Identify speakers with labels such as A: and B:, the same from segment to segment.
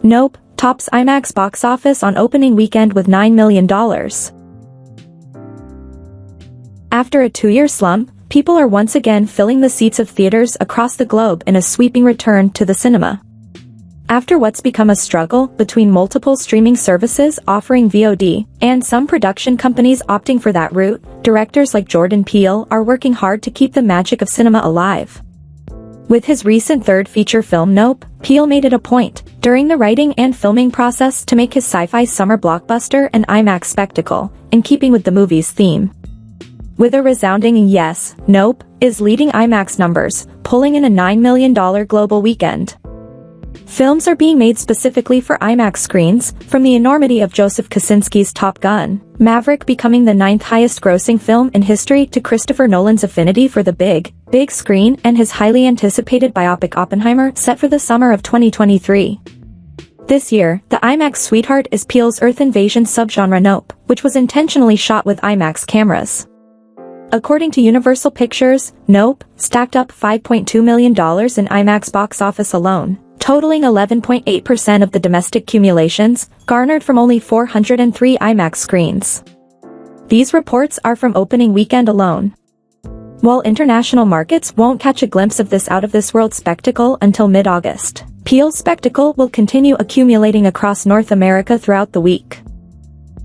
A: Nope tops IMAX box office on opening weekend with $9 million. After a 2-year slump, people are once again filling the seats of theaters across the globe in a sweeping return to the cinema. After what's become a struggle between multiple streaming services offering VOD, and some production companies opting for that route, directors like Jordan Peele are working hard to keep the magic of cinema alive. With his recent third feature film Nope, Peele made it a point, during the writing and filming process, to make his sci-fi summer blockbuster an IMAX spectacle, in keeping with the movie's theme. With a resounding yes, Nope is leading IMAX numbers, pulling in a $9 million global weekend. Films are being made specifically for IMAX screens, from the enormity of Joseph Kosinski's Top Gun, Maverick becoming the 9th highest-grossing film in history, to Christopher Nolan's affinity for the big screen and his highly anticipated biopic Oppenheimer, set for the summer of 2023. This year, the IMAX sweetheart is Peele's Earth invasion subgenre Nope, which was intentionally shot with IMAX cameras. According to Universal Pictures, Nope stacked up $5.2 million in IMAX box office alone, totaling 11.8% of the domestic cumulations, garnered from only 403 IMAX screens. These reports are from opening weekend alone. While international markets won't catch a glimpse of this out-of-this-world spectacle until mid-August, Peele's spectacle will continue accumulating across North America throughout the week.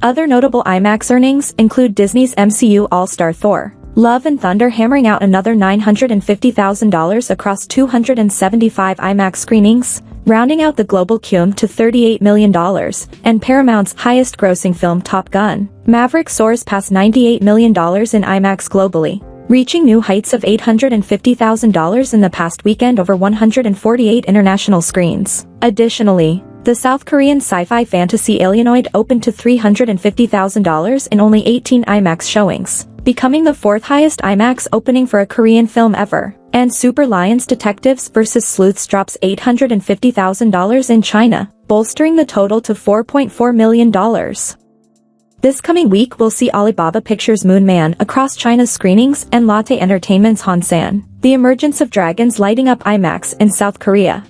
A: Other notable IMAX earnings include Disney's MCU All-Star Thor: Love and Thunder hammering out another $950,000 across 275 IMAX screenings, rounding out the global cum to $38 million, and Paramount's highest-grossing film Top Gun, Maverick soars past $98 million in IMAX globally, reaching new heights of $850,000 in the past weekend over 148 international screens. Additionally, the South Korean sci-fi fantasy Alienoid opened to $350,000 in only 18 IMAX showings, becoming the 4th highest IMAX opening for a Korean film ever, and Super Lions Detectives vs. Sleuths drops $850,000 in China, bolstering the total to $4.4 million. This coming week will see Alibaba Pictures' Moon Man across China's screenings and Lotte Entertainment's Hansan, The Emergence of Dragons lighting up IMAX in South Korea.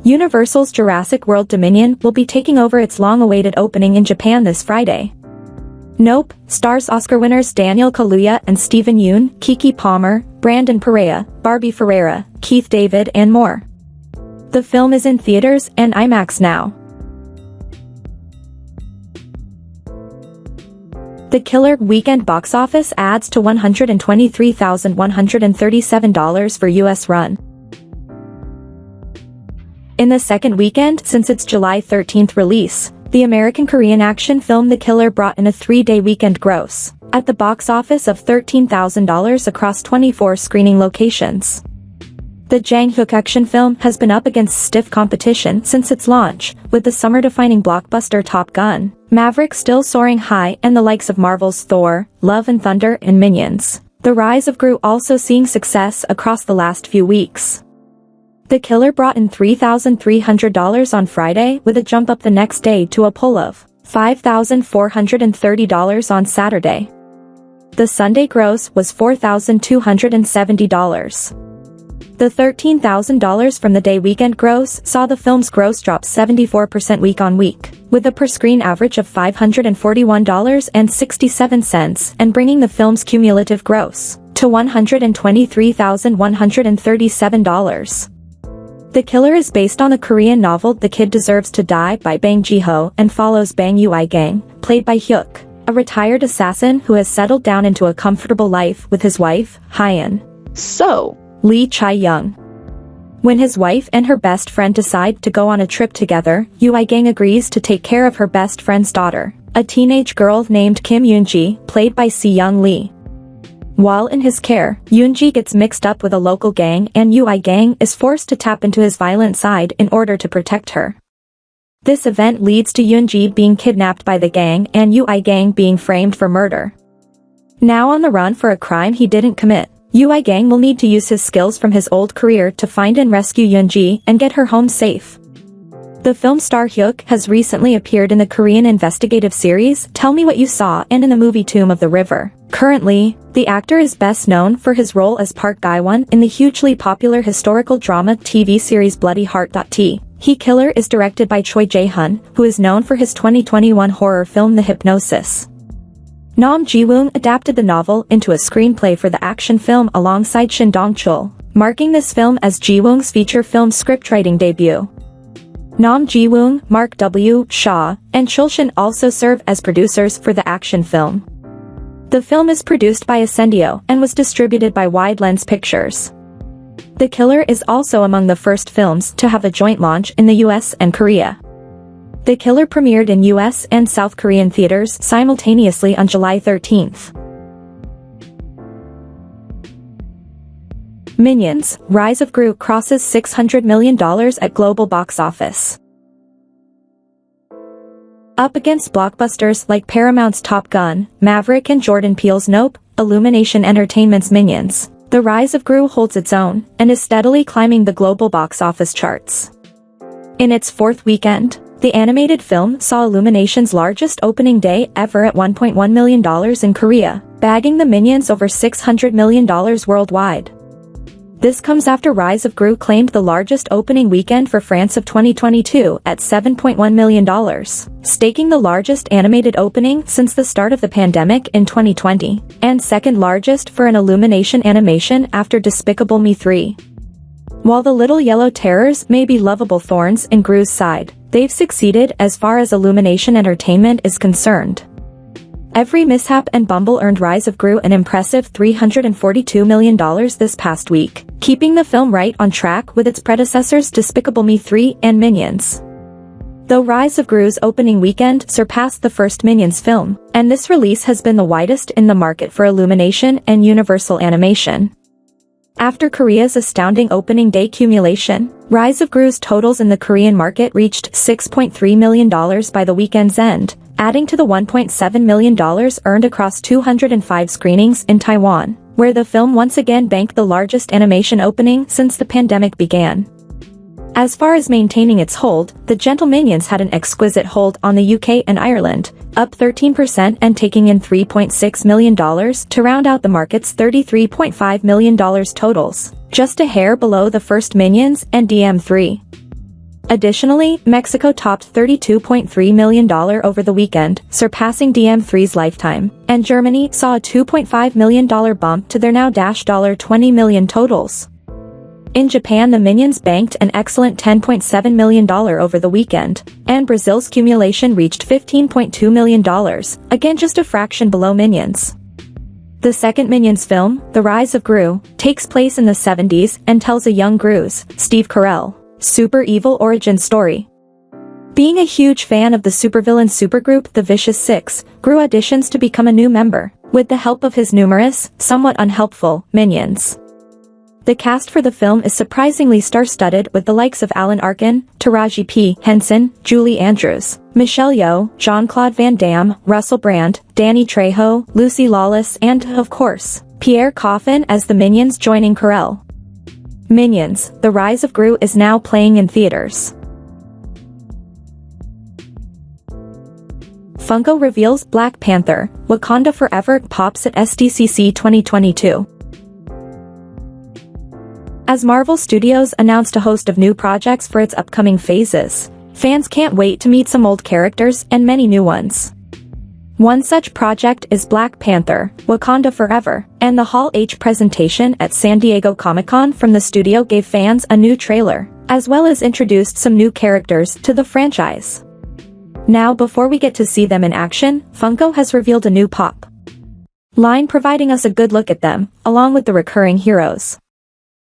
A: Universal's Jurassic World Dominion will be taking over its long-awaited opening in Japan this Friday. Nope stars Oscar winners Daniel Kaluuya and Steven Yeun, Keke Palmer, Brandon Perea, Barbie Ferreira, Keith David, and more. The film is in theaters and IMAX now. The killer weekend box office adds to $123,137 for U.S. run. In the second weekend since its July 13th release, the American-Korean action film The Killer brought in a 3-day weekend gross at the box office of $13,000 across 24 screening locations. The Jang Hyuk action film has been up against stiff competition since its launch, with the summer-defining blockbuster Top Gun, Maverick still soaring high, and the likes of Marvel's Thor, Love and Thunder, and Minions. The rise of GRU also seeing success across the last few weeks. The Killer brought in $3,300 on Friday, with a jump up the next day to a pull of $5,430 on Saturday. The Sunday gross was $4,270. The $13,000 from the day weekend gross saw the film's gross drop 74% week-on-week, with a per-screen average of $541.67 and bringing the film's cumulative gross to $123,137. The Killer is based on the Korean novel The Kid Deserves to Die by Bang Ji-ho and follows Bang Ui-gang, played by Hyuk, a retired assassin who has settled down into a comfortable life with his wife, Hyun. Lee Chae-young. When his wife and her best friend decide to go on a trip together, Ui-gang agrees to take care of her best friend's daughter, a teenage girl named Kim Yoon-ji, played by Si-young Lee. While in his care, Yoon-ji gets mixed up with a local gang and Ui-gang is forced to tap into his violent side in order to protect her. This event leads to Yoon-ji being kidnapped by the gang and Ui-gang being framed for murder. Now on the run for a crime he didn't commit, Ui-gang will need to use his skills from his old career to find and rescue Yoon-ji and get her home safe. The film star Hyuk has recently appeared in the Korean investigative series Tell Me What You Saw and in the movie Tomb of the River. Currently, the actor is best known for his role as Park Gae-won in the hugely popular historical drama TV series Bloody Heart. He Killer is directed by Choi Jae-hun, who is known for his 2021 horror film The Hypnosis. Nam Ji-woong adapted the novel into a screenplay for the action film alongside Shin Dong-chul, marking this film as Ji-woong's feature film scriptwriting debut. Nam Ji-woong, Mark W. Shaw, and Chul Shin also serve as producers for the action film. The film is produced by Ascendio and was distributed by Wide Lens Pictures. The Killer is also among the first films to have a joint launch in the US and Korea. The Killer premiered in US and South Korean theaters simultaneously on July 13th. Minions: Rise of GRU crosses $600 million at global box office. Up against blockbusters like Paramount's Top Gun, Maverick and Jordan Peele's Nope, Illumination Entertainment's Minions, The Rise of GRU holds its own, and is steadily climbing the global box office charts. In its fourth weekend, the animated film saw Illumination's largest opening day ever at $1.1 million in Korea, bagging the Minions over $600 million worldwide. This comes after Rise of GRU claimed the largest opening weekend for France of 2022 at $7.1 million, staking the largest animated opening since the start of the pandemic in 2020, and second largest for an Illumination animation after Despicable Me 3. While the Little Yellow Terrors may be lovable thorns in GRU's side, they've succeeded as far as Illumination Entertainment is concerned. Every mishap and bumble earned Rise of GRU an impressive $342 million this past week, keeping the film right on track with its predecessors Despicable Me 3 and Minions. Though Rise of GRU's opening weekend surpassed the first Minions film, and this release has been the widest in the market for Illumination and Universal Animation. After Korea's astounding opening day cumulation, Rise of GRU's totals in the Korean market reached $6.3 million by the weekend's end, adding to the $1.7 million earned across 205 screenings in Taiwan, where the film once again banked the largest animation opening since the pandemic began. As far as maintaining its hold, The Gentle Minions had an exquisite hold on the UK and Ireland, up 13% and taking in $3.6 million to round out the market's $33.5 million totals, just a hair below the first Minions and DM3. Additionally, Mexico topped $32.3 million over the weekend, surpassing DM3's lifetime, and Germany saw a $2.5 million bump to their now $20 million totals. In Japan, the Minions banked an excellent $10.7 million over the weekend, and Brazil's cumulation reached $15.2 million, again just a fraction below Minions. The second Minions film, The Rise of GRU, takes place in the 70s and tells a young GRU's, Steve Carell, super evil origin story. Being a huge fan of the supervillain supergroup The Vicious Six, GRU auditions to become a new member, with the help of his numerous, somewhat unhelpful, minions. The cast for the film is surprisingly star-studded with the likes of Alan Arkin, Taraji P. Henson, Julie Andrews, Michelle Yeoh, Jean-Claude Van Damme, Russell Brand, Danny Trejo, Lucy Lawless and, of course, Pierre Coffin as the Minions joining Carell. Minions: The Rise of GRU is now playing in theaters. Funko reveals Black Panther, Wakanda Forever pops at SDCC 2022. As Marvel Studios announced a host of new projects for its upcoming phases, fans can't wait to meet some old characters and many new ones. One such project is Black Panther, Wakanda Forever, and the Hall H presentation at San Diego Comic-Con from the studio gave fans a new trailer, as well as introduced some new characters to the franchise. Now, before we get to see them in action, Funko has revealed a new pop line providing us a good look at them, along with the recurring heroes.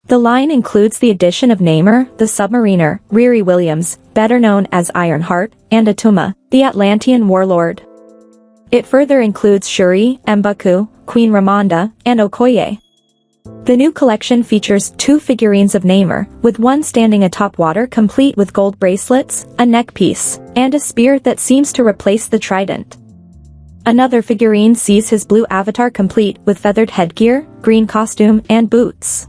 A: The line includes the addition of Namor, the Submariner, Riri Williams, better known as Ironheart, and Atuma, the Atlantean warlord. It further includes Shuri, M'Baku, Queen Ramonda, and Okoye. The new collection features 2 figurines of Namor, with one standing atop water complete with gold bracelets, a neckpiece, and a spear that seems to replace the trident. Another figurine sees his blue avatar complete with feathered headgear, green costume, and boots.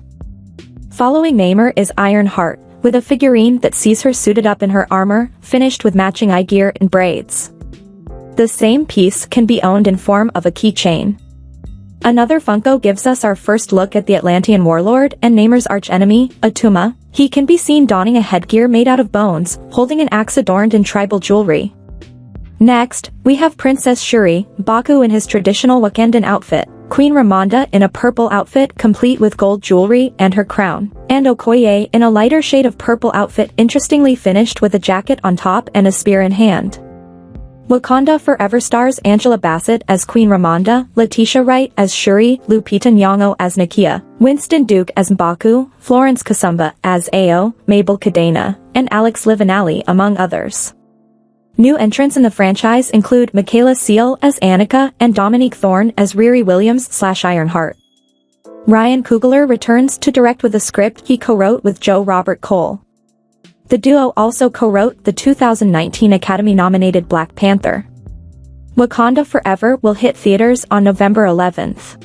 A: Following Namor is Ironheart, with a figurine that sees her suited up in her armor, finished with matching eye gear and braids. The same piece can be owned in form of a keychain. Another Funko gives us our first look at the Atlantean warlord and Namer's archenemy, Atuma. He can be seen donning a headgear made out of bones, holding an axe adorned in tribal jewelry. Next, we have Princess Shuri, Baku in his traditional Wakandan outfit, Queen Ramonda in a purple outfit complete with gold jewelry and her crown, and Okoye in a lighter shade of purple outfit interestingly finished with a jacket on top and a spear in hand. Wakanda Forever stars Angela Bassett as Queen Ramonda, Letitia Wright as Shuri, Lupita Nyong'o as Nakia, Winston Duke as Mbaku, Florence Kasumba as Ao, Mabel Cadena, and Alex Livanali among others. New entrants in the franchise include Michaela Seal as Annika and Dominique Thorne as Riri Williams/Ironheart. Ryan Coogler returns to direct with a script he co-wrote with Joe Robert Cole. The duo also co-wrote the 2019 Academy-nominated Black Panther. Wakanda Forever will hit theaters on November 11th.